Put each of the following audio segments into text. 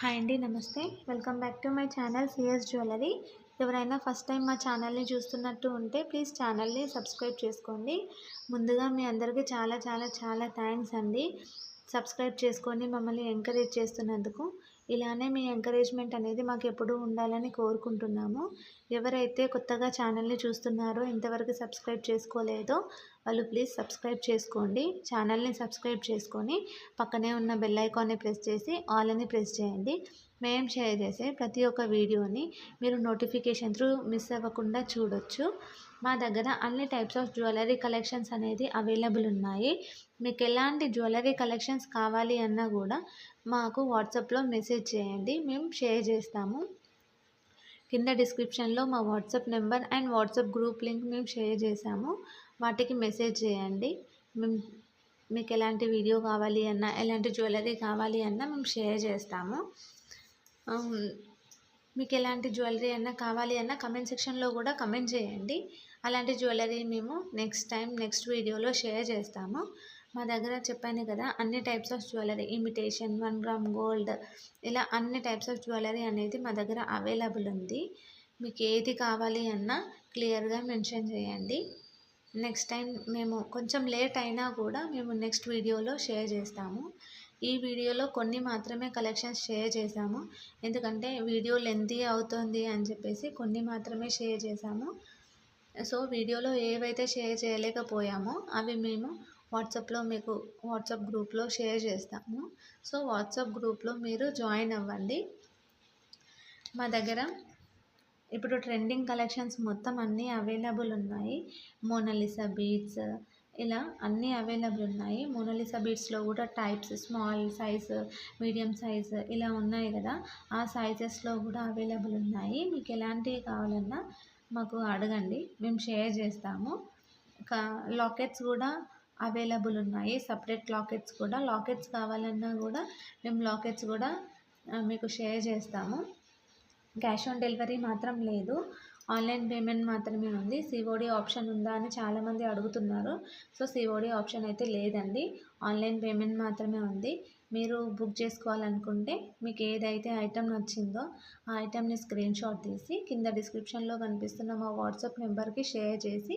Hi అండి, నమస్తే. Welcome back to my channel CS jewellery. ఎవరైనా ఫస్ట్ టైం మా ఛానల్ని చూస్తున్నట్టు ఉంటే ప్లీజ్ ఛానల్ని సబ్స్క్రైబ్ చేసుకోండి. ముందుగా మీ అందరికీ చాలా చాలా చాలా థ్యాంక్స్ అండి. సబ్స్క్రైబ్ చేసుకొని మమ్మల్ని ఎంకరేజ్ చేస్తున్నందుకు. ఇలానే మీ ఎంకరేజ్మెంట్ అనేది మాకు ఎప్పుడూ ఉండాలని కోరుకుంటున్నాము. ఎవరైతే కొత్తగా ఛానల్ని చూస్తున్నారో, ఇంతవరకు సబ్స్క్రైబ్ చేసుకోలేదో వాళ్ళు ప్లీజ్ సబ్స్క్రైబ్ చేసుకోండి. ఛానల్ని సబ్స్క్రైబ్ చేసుకొని పక్కనే ఉన్న బెల్ ఐకాన్ని ప్రెస్ చేసి ఆల్ అని ప్రెస్ చేయండి. మేము షేర్ చేసే ప్రతి ఒక్క వీడియోని మీరు నోటిఫికేషన్ త్రూ మిస్ అవ్వకుండా చూడొచ్చు. మా దగ్గర అన్ని టైప్స్ ఆఫ్ జ్యువెలరీ కలెక్షన్స్ అనేది అవైలబుల్ ఉన్నాయి. మీకు ఎలాంటి జ్యువెలరీ కలెక్షన్స్ కావాలి అన్నా కూడా మాకు వాట్సాప్లో మెసేజ్ చేయండి, మేము షేర్ చేస్తాము. కింద డిస్క్రిప్షన్లో మా WhatsApp number and WhatsApp group link మేము షేర్ చేసాము. వాటికి మెసేజ్ చేయండి. మేము మీకు ఎలాంటి వీడియో కావాలి అన్నా, ఎలాంటి జ్యువెలరీ కావాలి అన్నా మేము షేర్ చేస్తాము. మీకు ఎలాంటి జ్యువెలరీ అన్నా కావాలి అన్నా కమెంట్ సెక్షన్లో కూడా కమెంట్ చేయండి. అలాంటి జ్యువెలరీ మేము నెక్స్ట్ వీడియోలో షేర్ చేస్తాము. మా దగ్గర చెప్పాను కదా, అన్ని types of jewellery, imitation, 1 gram gold, ఇలా అన్ని టైప్స్ ఆఫ్ జ్యువెలరీ అనేది మా దగ్గర అవైలబుల్ ఉంది. మీకు ఏది కావాలి అన్నా క్లియర్గా మెన్షన్ చేయండి. నెక్స్ట్ టైం మేము కొంచెం లేట్ అయినా కూడా మేము నెక్స్ట్ వీడియోలో షేర్ చేస్తాము. ఈ వీడియోలో కొన్ని మాత్రమే కలెక్షన్స్ షేర్ చేశాము, ఎందుకంటే వీడియో లెంతీ అవుతుంది అని చెప్పేసి కొన్ని మాత్రమే షేర్ చేశాము. సో వీడియోలో ఏవైతే షేర్ చేయలేకపోయామో అవి మేము వాట్సాప్లో మీకు వాట్సాప్ గ్రూప్లో షేర్ చేస్తాము. సో వాట్సాప్ గ్రూప్లో మీరు జాయిన్ అవ్వండి. మా దగ్గర ఇప్పుడు ట్రెండింగ్ కలెక్షన్స్ మొత్తం అన్నీ అవైలబుల్ ఉన్నాయి. మోనాలిసా బీడ్స్, ఇలా అన్నీ అవైలబుల్ ఉన్నాయి. మోనాలిసా బీడ్స్లో కూడా types, small size, medium size ఇలా ఉన్నాయి కదా, ఆ సైజెస్లో కూడా అవైలబుల్ ఉన్నాయి. మీకు ఎలాంటివి కావాలన్నా మాకు అడగండి, మేము షేర్ చేస్తాము. లాకెట్స్ కూడా అవైలబుల్ ఉన్నాయి. సపరేట్ లాకెట్స్ కావాలన్నా కూడా మేము లాకెట్స్ కూడా మీకు షేర్ చేస్తాము. క్యాష్ ఆన్ డెలివరీ మాత్రం లేదు, ఆన్లైన్ పేమెంట్ మాత్రమే ఉంది. సిఓడి ఆప్షన్ ఉందా అని చాలామంది అడుగుతున్నారు. సో సిఓడి ఆప్షన్ అయితే లేదండి, ఆన్లైన్ పేమెంట్ మాత్రమే ఉంది. మీరు బుక్ చేసుకోవాలనుకుంటే మీకు ఏదైతే ఐటెం నచ్చిందో ఆ ఐటెంని స్క్రీన్ షాట్ తీసి కింద డిస్క్రిప్షన్లో కనిపిస్తున్న మా వాట్సాప్ నెంబర్కి షేర్ చేసి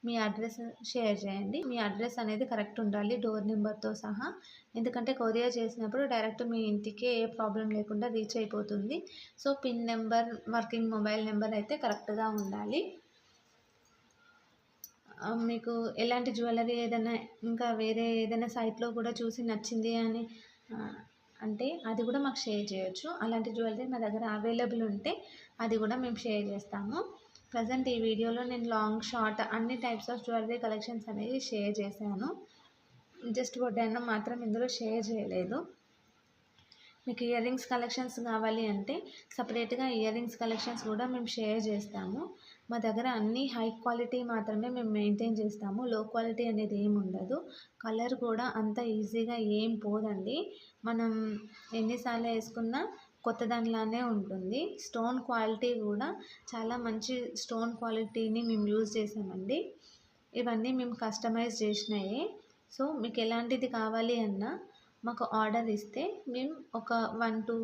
మీ అడ్రస్ షేర్ చేయండి. మీ అడ్రస్ అనేది కరెక్ట్ ఉండాలి, డోర్ నెంబర్తో సహా. ఎందుకంటే కొరియర్ చేసినప్పుడు డైరెక్ట్ మీ ఇంటికే ఏ ప్రాబ్లం లేకుండా రీచ్ అయిపోతుంది. So pin number, working mobile number అయితే కరెక్ట్గా ఉండాలి. మీకు ఎలాంటి జ్యువెలరీ ఏదైనా ఇంకా వేరే ఏదైనా సైట్లో కూడా చూసి నచ్చింది అని అంటే అది కూడా మాకు షేర్ చేయొచ్చు. అలాంటి జ్యువెలరీ మా దగ్గర అవైలబుల్ ఉంటే అది కూడా మేము షేర్ చేస్తాము. ప్రజెంట్ ఈ వీడియోలో నేను లాంగ్, షార్ట్ అన్ని టైప్స్ ఆఫ్ జ్యువెలరీ కలెక్షన్స్ అనేది షేర్ చేశాను. జస్ట్ వడ్డానం మాత్రం ఇందులో షేర్ చేయలేదు. మీకు ఇయర్ రింగ్స్ కలెక్షన్స్ కావాలి అంటే సపరేట్గా ఇయర్ రింగ్స్ కలెక్షన్స్ కూడా మేము షేర్ చేస్తాము. మా దగ్గర అన్నీ హై క్వాలిటీ మాత్రమే మేము మెయింటైన్ చేస్తాము, లో క్వాలిటీ అనేది ఏమి ఉండదు. కలర్ కూడా అంత ఈజీగా ఏం పోదండి, మనం ఎన్నిసార్లు వేసుకున్నా కొత్త దానిలానే ఉంటుంది. స్టోన్ క్వాలిటీ కూడా చాలా మంచి స్టోన్ క్వాలిటీని మేము యూజ్ చేసామండి. ఇవన్నీ మేము కస్టమైజ్ చేసినాయి. సో మీకు ఎలాంటిది కావాలి అన్నా మాకు ఆర్డర్ ఇస్తే మేము ఒక 1-2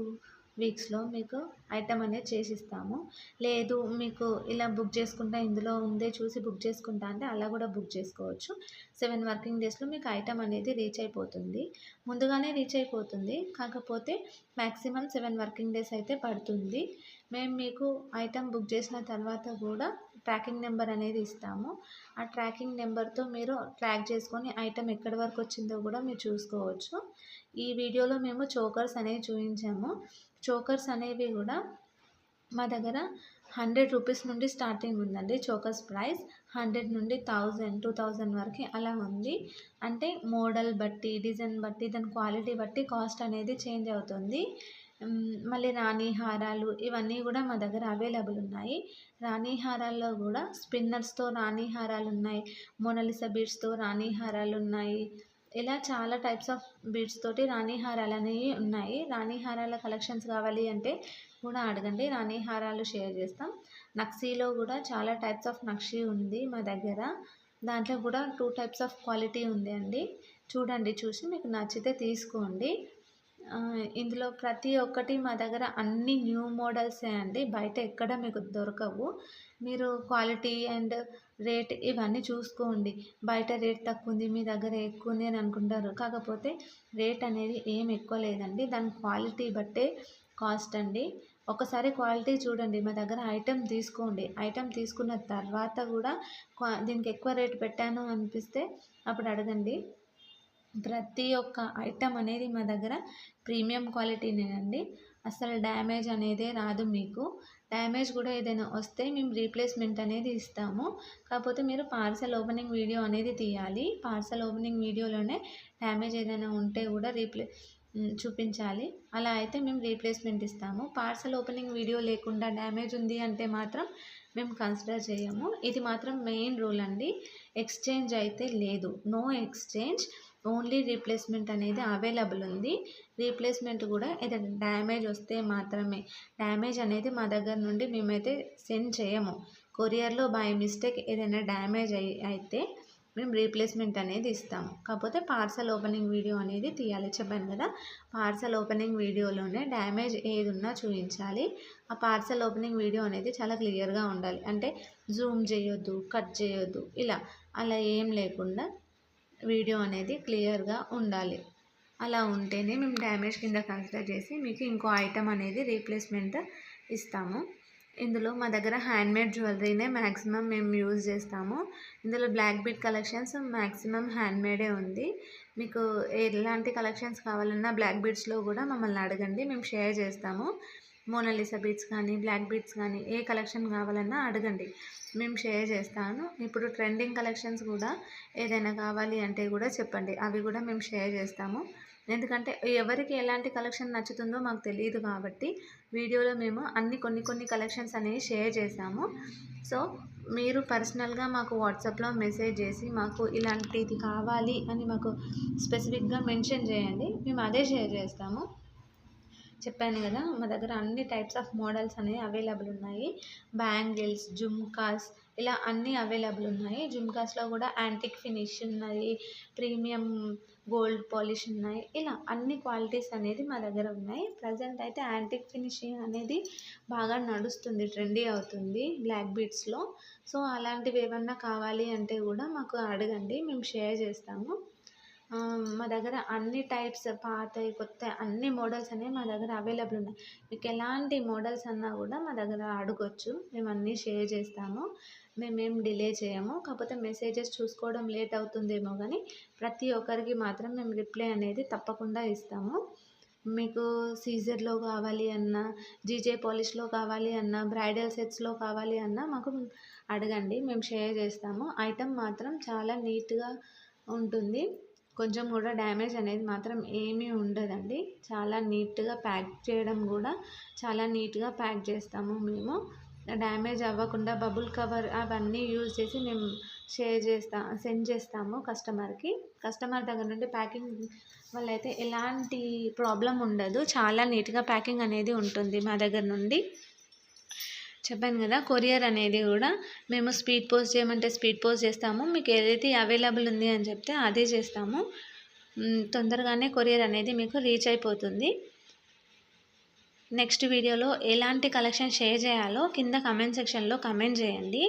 వీక్స్లో మీకు ఐటమ్ అనేది చేసిస్తాము. లేదు మీకు ఇలా బుక్ చేసుకుంటా, ఇందులో ఉందే చూసి బుక్ చేసుకుంటా అంటే అలా కూడా బుక్ చేసుకోవచ్చు. 7 వర్కింగ్ డేస్లో మీకు ఐటమ్ అనేది రీచ్ అయిపోతుంది. ముందుగానే రీచ్ అయిపోతుంది, కాకపోతే మ్యాక్సిమం 7 వర్కింగ్ డేస్ అయితే పడుతుంది. మేము మీకు ఐటమ్ బుక్ చేసిన తర్వాత కూడా ట్రాకింగ్ నెంబర్ అనేది ఇస్తాము. ఆ ట్రాకింగ్ నెంబర్తో మీరు ట్రాక్ చేసుకొని ఐటమ్ ఎక్కడి వరకు వచ్చిందో కూడా మీరు చూసుకోవచ్చు. ఈ వీడియోలో మేము చోకర్స్ అనేవి చూపించాము. చోకర్స్ అనేవి కూడా మా దగ్గర 100 రూపీస్ నుండి స్టార్టింగ్ ఉందండి. చోకర్స్ ప్రైస్ 100 నుండి 1000, 2000 వరకు అలా ఉంది. అంటే మోడల్ బట్టి, డిజైన్ బట్టి, దాని క్వాలిటీ బట్టి కాస్ట్ అనేది చేంజ్ అవుతుంది. మళ్ళీ రాణి హారాలు ఇవన్నీ కూడా మా దగ్గర అవైలబుల్ ఉన్నాయి. రాణి హారాల్లో కూడా స్పిన్నర్స్తో రాణి హారాలు ఉన్నాయి, మోనాలిసా బీడ్స్తో రాణి హారాలు ఉన్నాయి. ఇలా చాలా టైప్స్ ఆఫ్ బీడ్స్ తోటి రాణి హారాలు అనేవి ఉన్నాయి. రాణి హారాల కలెక్షన్స్ కావాలి అంటే కూడా అడగండి, రాణి హారాలు షేర్ చేస్తాం. నక్షీలో కూడా చాలా టైప్స్ ఆఫ్ నక్షీ ఉంది మా దగ్గర. దాంట్లో కూడా 2 టైప్స్ ఆఫ్ క్వాలిటీ ఉంది అండి. చూడండి, చూసి మీకు నచ్చితే తీసుకోండి. ఇందులో ప్రతి ఒక్కటి మా దగ్గర అన్ని న్యూ మోడల్సే అండి. బయట ఎక్కడ మీకు దొరకవు. మీరు క్వాలిటీ అండ్ రేట్ ఇవన్నీ చూసుకోండి. బయట రేట్ తక్కువుంది, మీ దగ్గర ఎక్కువుంది అని అనుకుంటారు. కాకపోతే రేట్ అనేది ఏం ఎక్కువ లేదండి. దాని క్వాలిటీ బట్టే కాస్ట్ అండి. ఒకసారి క్వాలిటీ చూడండి. మా దగ్గర ఐటెమ్ తీసుకోండి. ఐటెమ్ తీసుకున్న తర్వాత కూడా దీనికి ఎక్కువ రేట్ పెట్టాను అనిపిస్తే అప్పుడు అడగండి. ప్రతి ఒక్క ఐటెం అనేది మా దగ్గర ప్రీమియం క్వాలిటీనేనండి. అస్సలు డ్యామేజ్ అనేదే రాదు మీకు. డ్యామేజ్ కూడా ఏదైనా వస్తే మేము రీప్లేస్మెంట్ అనేది ఇస్తాము. కాకపోతే మీరు పార్సెల్ ఓపెనింగ్ వీడియో అనేది తీయాలి. పార్సెల్ ఓపెనింగ్ వీడియోలోనే డ్యామేజ్ ఏదైనా ఉంటే కూడా చూపించాలి. అలా అయితే మేము రీప్లేస్మెంట్ ఇస్తాము. పార్సెల్ ఓపెనింగ్ వీడియో లేకుండా డ్యామేజ్ ఉంది అంటే మాత్రం మేము కన్సిడర్ చేయము. ఇది మాత్రం మెయిన్ రూల్ అండి. ఎక్స్చేంజ్ అయితే లేదు. No exchange. ఓన్లీ రీప్లేస్మెంట్ అనేది అవైలబుల్ ఉంది. రీప్లేస్మెంట్ కూడా ఏదైనా డ్యామేజ్ వస్తే మాత్రమే. డ్యామేజ్ అనేది మా దగ్గర నుండి మేమైతే సెండ్ చేయము. కొరియర్లో బై మిస్టేక్ ఏదైనా డ్యామేజ్ అయితే మేము రీప్లేస్మెంట్ అనేది ఇస్తాము. కాకపోతే పార్సెల్ ఓపెనింగ్ వీడియో అనేది తీయాలి. చెప్పాను కదా, పార్సెల్ ఓపెనింగ్ వీడియోలోనే డ్యామేజ్ ఏది ఉన్నా చూపించాలి. ఆ పార్సెల్ ఓపెనింగ్ వీడియో అనేది చాలా క్లియర్గా ఉండాలి. అంటే జూమ్ చేయొద్దు, కట్ చేయొద్దు, అలా ఏం లేకుండా వీడియో అనేది క్లియర్గా ఉండాలి. అలా ఉంటేనే మేము డ్యామేజ్ కింద కన్సిడర్ చేసి మీకు ఇంకో ఐటెం అనేది రీప్లేస్మెంట్ ఇస్తాము. ఇందులో మా దగ్గర హ్యాండ్మేడ్ జ్యువెలరీనే మ్యాక్సిమం మేము యూజ్ చేస్తాము. ఇందులో బ్లాక్ బీడ్ కలెక్షన్స్ మ్యాక్సిమం హ్యాండ్మేడే ఉంది. మీకు ఎలాంటి కలెక్షన్స్ కావాలన్నా బ్లాక్ బీడ్స్లో కూడా మమ్మల్ని అడగండి, మేము షేర్ చేస్తాము. మోనాలిసా బీడ్స్ కానీ బ్లాక్ బీడ్స్ కానీ ఏ కలెక్షన్ కావాలన్నా అడగండి, మేము షేర్ చేస్తాను. ఇప్పుడు ట్రెండింగ్ కలెక్షన్స్ కూడా ఏదైనా కావాలి అంటే కూడా చెప్పండి, అవి కూడా మేము షేర్ చేస్తాము. ఎందుకంటే ఎవరికి ఎలాంటి కలెక్షన్ నచ్చుతుందో మాకు తెలియదు కాబట్టి వీడియోలో మేము కొన్ని కలెక్షన్స్ అనేవి షేర్ చేసాము. సో మీరు పర్సనల్గా మాకు వాట్సాప్లో మెసేజ్ చేసి మాకు ఇలాంటిది కావాలి అని మాకు స్పెసిఫిక్గా మెన్షన్ చేయండి, మేము అదే షేర్ చేస్తాము. చెప్పాను కదా, మా దగ్గర అన్ని టైప్స్ ఆఫ్ మోడల్స్ అనేవి అవైలబుల్ ఉన్నాయి. బ్యాంగిల్స్, జుమ్కాస్ ఇలా అన్నీ అవైలబుల్ ఉన్నాయి. జుమ్కాస్లో కూడా యాంటిక్ ఫినిష్ ఉన్నాయి, ప్రీమియం గోల్డ్ పాలిష్ ఉన్నాయి. ఇలా అన్ని క్వాలిటీస్ అనేది మా దగ్గర ఉన్నాయి. ప్రజెంట్ అయితే యాంటిక్ ఫినిషింగ్ అనేది బాగా నడుస్తుంది, ట్రెండీ అవుతుంది బ్లాక్ బీడ్స్లో. సో అలాంటివి ఏమన్నా కావాలి అంటే కూడా మాకు అడగండి, మేము షేర్ చేస్తాము. మా దగ్గర అన్ని టైప్స్ పాతవి కొత్తవి అన్ని మోడల్స్ అనేవి మా దగ్గర అవైలబుల్ ఉన్నాయి. మీకు ఎలాంటి మోడల్స్ అన్నా కూడా మా దగ్గర అడగొచ్చు, మేము అన్నీ షేర్ చేస్తాము. మేమేం డిలే చేయము. కాకపోతే మెసేజెస్ చూసుకోవడం లేట్ అవుతుందేమో కానీ ప్రతి ఒక్కరికి మాత్రం మేము రిప్లై అనేది తప్పకుండా ఇస్తాము. మీకు సీజర్లో కావాలి అన్నా, జీజే పాలిష్లో కావాలి అన్నా, బ్రైడల్ సెట్స్లో కావాలి అన్నా మాకు అడగండి, మేము షేర్ చేస్తాము. ఐటమ్ మాత్రం చాలా నీట్గా ఉంటుంది. కొంచెం కూడా డ్యామేజ్ అనేది మాత్రం ఏమీ ఉండదండి. చాలా నీట్గా ప్యాక్ చేయడం కూడా చాలా నీట్గా ప్యాక్ చేస్తాము మేము. డ్యామేజ్ అవ్వకుండా బబుల్ కవర్ అవన్నీ యూజ్ చేసి మేము సెండ్ చేస్తాము కస్టమర్కి. కస్టమర్ దగ్గర నుండి ప్యాకింగ్ వల్ల అయితే ఎలాంటి ప్రాబ్లం ఉండదు. చాలా నీట్గా ప్యాకింగ్ అనేది ఉంటుంది మా దగ్గర నుండి. చెప్పాను కదా, కొరియర్ అనేది కూడా మేము స్పీడ్ పోస్ట్ చేయమంటే స్పీడ్ పోస్ట్ చేస్తాము. మీకు ఏదైతే అవైలబుల్ ఉంది అని చెప్తే అదే చేస్తాము. తొందరగానే కొరియర్ అనేది మీకు రీచ్ అయిపోతుంది. నెక్స్ట్ వీడియోలో ఎలాంటి కలెక్షన్ షేర్ చేయాలో కింద కమెంట్ సెక్షన్లో కమెంట్ చేయండి.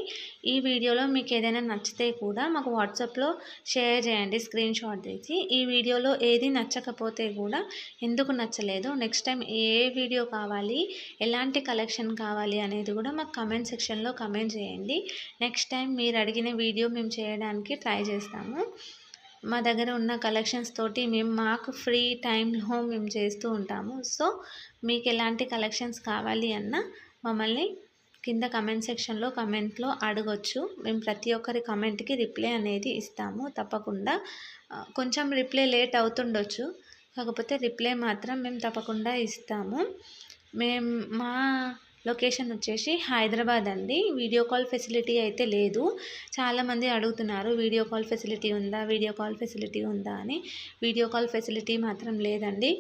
ఈ వీడియోలో మీకు ఏదైనా నచ్చితే కూడా మాకు వాట్సాప్లో షేర్ చేయండి స్క్రీన్ షాట్ తీసి. ఈ వీడియోలో ఏది నచ్చకపోతే కూడా ఎందుకు నచ్చలేదు, నెక్స్ట్ టైం ఏ వీడియో కావాలి, ఎలాంటి కలెక్షన్ కావాలి అనేది కూడా మాకు కమెంట్ సెక్షన్లో కమెంట్ చేయండి. నెక్స్ట్ టైం మీరు అడిగిన వీడియో మేము చేయడానికి ట్రై చేస్తాము. మా దగ్గర ఉన్న కలెక్షన్స్ తోటి మాకు ఫ్రీ టైంలో మేము చేస్తూ ఉంటాము. సో మీకు ఎలాంటి కలెక్షన్స్ కావాలి అన్నా మమ్మల్ని కింద కమెంట్ సెక్షన్లో కమెంట్లో అడగొచ్చు. మేము ప్రతి ఒక్కరి కమెంట్కి రిప్లై అనేది ఇస్తాము తప్పకుండా. కొంచెం రిప్లై లేట్ అవుతుండొచ్చు, కాకపోతే రిప్లై మాత్రం మేము తప్పకుండా ఇస్తాము. మా లొకేషన్ వచ్చేసి హైదరాబాద్ అండి. వీడియో కాల్ ఫెసిలిటీ అయితే లేదు. చాలామంది అడుగుతున్నారు వీడియో కాల్ ఫెసిలిటీ ఉందా అని. వీడియో కాల్ ఫెసిలిటీ మాత్రం లేదండి.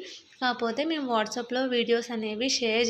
కాకపోతే మేము వాట్సాప్లో వీడియోస్ అనేవి షేర్